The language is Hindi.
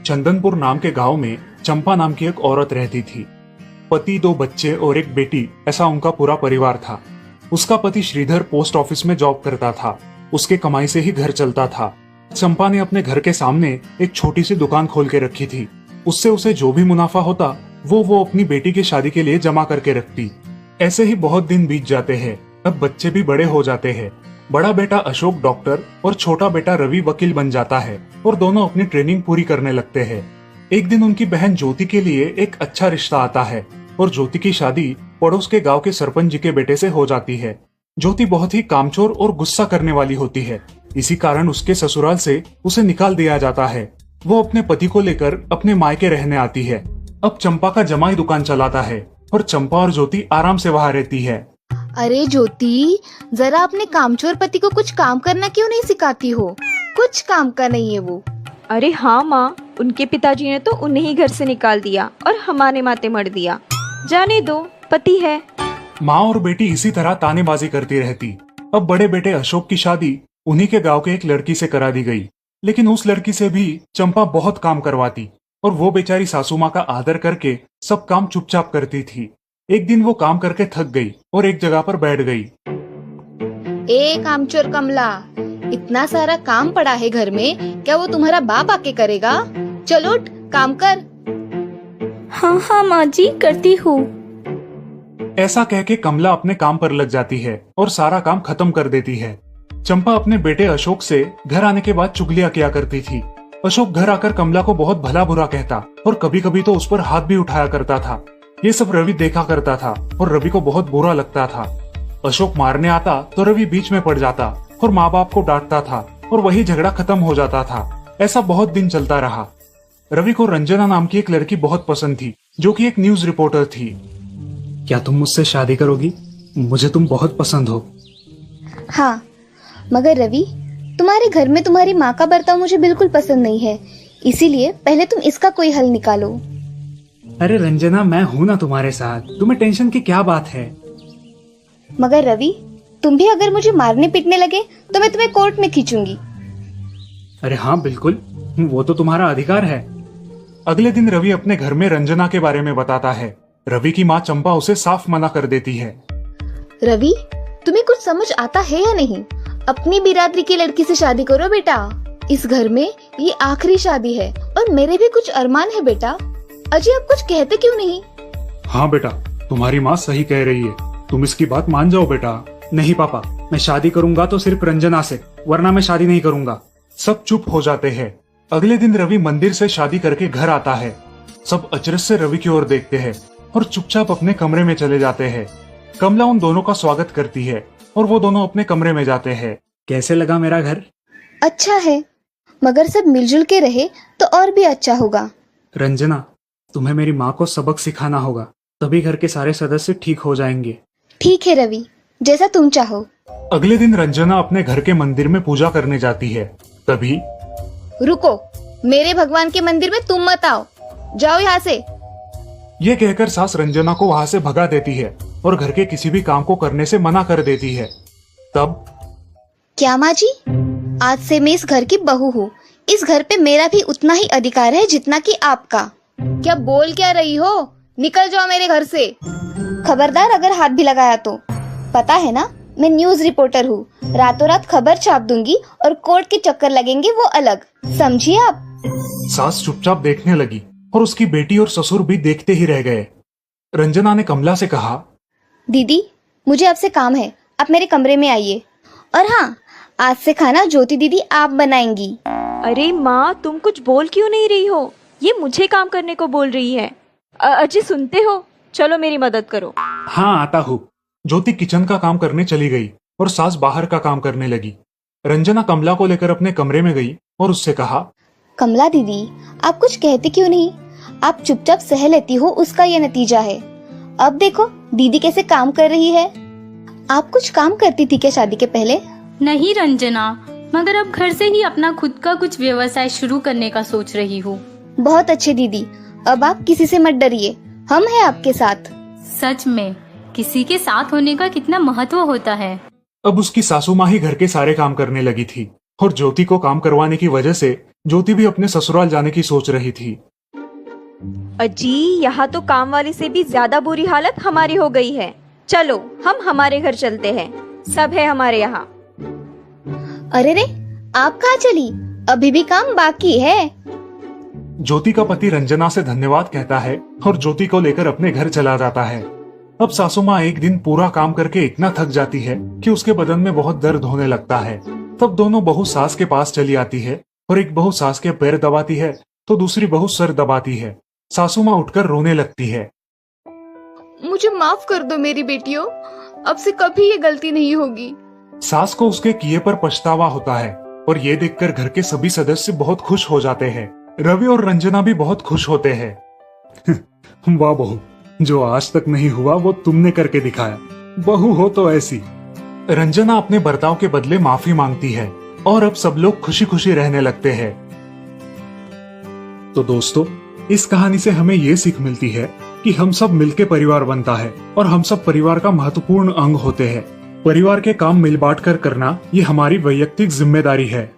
चंदनपुर नाम के गांव में चंपा नाम की एक औरत रहती थी। पति, 2 बच्चे और एक बेटी, ऐसा उनका पूरा परिवार था। उसका पति श्रीधर पोस्ट ऑफिस में जॉब करता था। उसके कमाई से ही घर चलता था। चंपा ने अपने घर के सामने एक छोटी सी दुकान खोल के रखी थी। उससे उसे जो भी मुनाफा होता वो अपनी बेटी की शादी के लिए जमा करके रखती। ऐसे ही बहुत दिन बीत जाते हैं। अब बच्चे भी बड़े हो जाते हैं। बड़ा बेटा अशोक डॉक्टर और छोटा बेटा रवि वकील बन जाता है और दोनों अपनी ट्रेनिंग पूरी करने लगते हैं। एक दिन उनकी बहन ज्योति के लिए एक अच्छा रिश्ता आता है और ज्योति की शादी पड़ोस के गांव के सरपंच जी के बेटे से हो जाती है। ज्योति बहुत ही कामचोर और गुस्सा करने वाली होती है। इसी कारण उसके ससुराल से उसे निकाल दिया जाता है। वो अपने पति को लेकर अपने मायके रहने आती है। अब चंपा का जमाई दुकान चलाता है और चंपा और ज्योति आराम से वहाँ रहती है। अरे ज्योति, जरा अपने कामचोर पति को कुछ काम करना क्यों नहीं सिखाती हो? कुछ काम का नहीं है वो। अरे हाँ माँ, उनके पिताजी ने तो उन्हें ही घर से निकाल दिया और हमारे माथे मर दिया। जाने दो, पति है। माँ और बेटी इसी तरह तानेबाजी करती रहती। अब बड़े बेटे अशोक की शादी उन्हीं के गांव के एक लड़की से करा दी गई, लेकिन उस लड़की से भी चंपा बहुत काम करवाती और वो बेचारी सासू माँ का आदर करके सब काम चुपचाप करती थी। एक दिन वो काम करके थक गई और एक जगह पर बैठ गई। ए कामचोर कमला, इतना सारा काम पड़ा है घर में, क्या वो तुम्हारा बाप आके करेगा? चलो उठ, काम कर। हाँ हाँ माँ जी, करती हूँ। ऐसा कह के कमला अपने काम पर लग जाती है और सारा काम खत्म कर देती है। चंपा अपने बेटे अशोक से घर आने के बाद चुगलियां किया करती थी। अशोक घर आकर कमला को बहुत भला बुरा कहता और कभी कभी तो उस पर हाथ भी उठाया करता था। ये सब रवि देखा करता था और रवि को बहुत बुरा लगता था। अशोक मारने आता तो रवि बीच में पड़ जाता और माँ बाप को डांटता था और वही झगड़ा खत्म हो जाता था। ऐसा बहुत दिन चलता रहा। रवि को रंजना नाम की एक लड़की बहुत पसंद थी, जो कि एक न्यूज रिपोर्टर थी। क्या तुम मुझसे शादी करोगी? मुझे तुम बहुत पसंद हो। हाँ, मगर रवि, तुम्हारे घर में तुम्हारी माँ का बर्ताव मुझे बिल्कुल पसंद नहीं है, इसीलिए पहले तुम इसका कोई हल निकालो। अरे रंजना, मैं हूँ ना तुम्हारे साथ, तुम्हें टेंशन की क्या बात है? मगर रवि, तुम भी अगर मुझे मारने पीटने लगे तो मैं तुम्हें कोर्ट में खींचूंगी। अरे हाँ बिल्कुल, वो तो तुम्हारा अधिकार है। अगले दिन रवि अपने घर में रंजना के बारे में बताता है। रवि की माँ चंपा उसे साफ मना कर देती है। रवि, तुम्हें कुछ समझ आता है या नहीं? अपनी बिरादरी की लड़की से शादी करो बेटा। इस घर में ये आखिरी शादी है और मेरे भी कुछ अरमान है बेटा। अजय, आप कुछ कहते क्यों नहीं? हाँ बेटा, तुम्हारी माँ सही कह रही है, तुम इसकी बात मान जाओ बेटा। नहीं पापा, मैं शादी करूंगा तो सिर्फ रंजना से, वरना मैं शादी नहीं करूंगा। सब चुप हो जाते हैं। अगले दिन रवि मंदिर से शादी करके घर आता है। सब अचरज से रवि की ओर देखते हैं और चुपचाप अपने कमरे में चले जाते हैं। कमला उन दोनों का स्वागत करती है और वो दोनों अपने कमरे में जाते हैं। कैसे लगा मेरा घर? अच्छा है, मगर सब मिलजुल के रहे तो और भी अच्छा होगा। रंजना, तुम्हें मेरी माँ को सबक सिखाना होगा, तभी घर के सारे सदस्य ठीक हो जाएंगे। ठीक है रवि, जैसा तुम चाहो। अगले दिन रंजना अपने घर के मंदिर में पूजा करने जाती है। तभी रुको, मेरे भगवान के मंदिर में तुम मत आओ, जाओ यहाँ से। ये कहकर सास रंजना को वहाँ से भगा देती है और घर के किसी भी काम को करने से मना कर देती है। तब क्या माँ जी, आज से मैं इस घर की बहू हूँ। इस घर पे मेरा भी उतना ही अधिकार है जितना कि आपका। क्या बोल क्या रही हो? निकल जाओ मेरे घर से। खबरदार अगर हाथ भी लगाया तो। पता है ना, मैं न्यूज रिपोर्टर हूँ। रातों रात खबर छाप दूंगी और कोर्ट के चक्कर लगेंगे वो अलग, समझिए आप। सास चुपचाप देखने लगी और उसकी बेटी और ससुर भी देखते ही रह गए। रंजना ने कमला से कहा, दीदी, मुझे आपसे काम है, आप मेरे कमरे में आइए। और हाँ, आज से खाना ज्योति दीदी आप बनाएंगी। अरे माँ, तुम कुछ बोल क्यों नहीं रही हो? ये मुझे काम करने को बोल रही है। अजय, सुनते हो? चलो मेरी मदद करो। हाँ आता हूँ। ज्योति किचन का काम करने चली गई और सास बाहर का काम करने लगी। रंजना कमला को लेकर अपने कमरे में गई और उससे कहा, कमला दीदी, आप कुछ कहते क्यों नहीं? आप चुपचाप सह लेती हो, उसका ये नतीजा है। अब देखो दीदी कैसे काम कर रही है। आप कुछ काम करती थी क्या शादी के पहले? नहीं रंजना, मगर अब घर से ही अपना खुद का कुछ व्यवसाय शुरू करने का सोच रही हूँ। बहुत अच्छे दीदी, अब आप किसी से मत डरिए, हम हैं आपके साथ। सच में किसी के साथ होने का कितना महत्व होता है। अब उसकी सासू माँ ही घर के सारे काम करने लगी थी और ज्योति को काम करवाने की वजह से ज्योति भी अपने ससुराल जाने की सोच रही थी। अजी, यहाँ तो काम वाली से भी ज्यादा बुरी हालत हमारी हो गई है। चलो हम हमारे घर चलते हैं, सब है हमारे यहाँ। अरे रे, आप कहाँ चली? अभी भी काम बाकी है। ज्योति का पति रंजना से धन्यवाद कहता है और ज्योति को लेकर अपने घर चला जाता है। अब सासू माँ एक दिन पूरा काम करके इतना थक जाती है कि उसके बदन में बहुत दर्द होने लगता है। तब दोनों बहू सास के पास चली आती है और एक बहू सास के पैर दबाती है तो दूसरी बहू सर दबाती है। सासू माँ उठकर रोने लगती है। मुझे माफ कर दो मेरी बेटियों, अब से कभी ये गलती नहीं होगी। सास को उसके किए पर पछतावा होता है और ये देखकर घर के सभी सदस्य बहुत खुश हो जाते हैं। रवि और रंजना भी बहुत खुश होते हैं। वाह बहू, जो आज तक नहीं हुआ वो तुमने करके दिखाया। बहू हो तो ऐसी। रंजना अपने बर्ताव के बदले माफी मांगती है और अब सब लोग खुशी खुशी रहने लगते हैं। तो दोस्तों, इस कहानी से हमें ये सीख मिलती है कि हम सब मिलके परिवार बनता है और हम सब परिवार का महत्वपूर्ण अंग होते हैं। परिवार के काम मिल बांट कर करना ये हमारी वैयक्तिक जिम्मेदारी है।